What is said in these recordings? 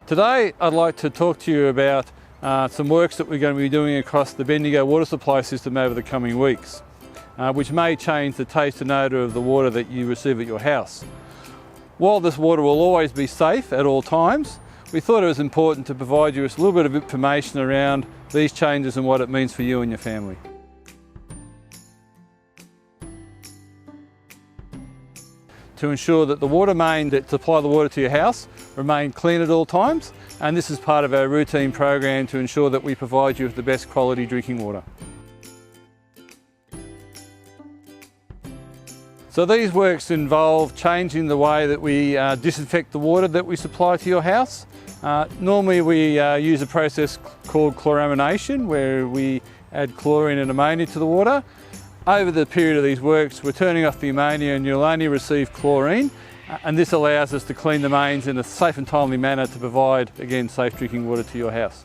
Today I'd like to talk to you about some works that we're going to be doing across the Bendigo water supply system over the coming weeks, which may change the taste and odour of the water that you receive at your house. While this water will always be safe at all times, we thought it was important to provide you with a little bit of information around these changes and what it means for you and your family. To ensure that the water main that supply the water to your house remain clean at all times, and this is part of our routine program to ensure that we provide you with the best quality drinking water. So these works involve changing the way that we disinfect the water that we supply to your house. Normally we use a process called chloramination, where we add chlorine and ammonia to the water. Over the period of these works, we're turning off the ammonia and you'll only receive chlorine, and this allows us to clean the mains in a safe and timely manner to provide, again, safe drinking water to your house.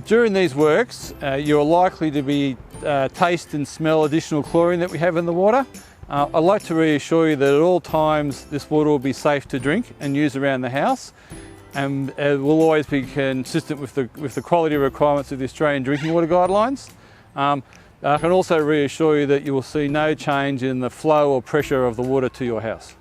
During these works, you're likely to taste and smell additional chlorine that we have in the water. I'd like to reassure you that at all times this water will be safe to drink and use around the house, and it will always be consistent with the quality requirements of the Australian Drinking Water Guidelines. I can also reassure you that you will see no change in the flow or pressure of the water to your house.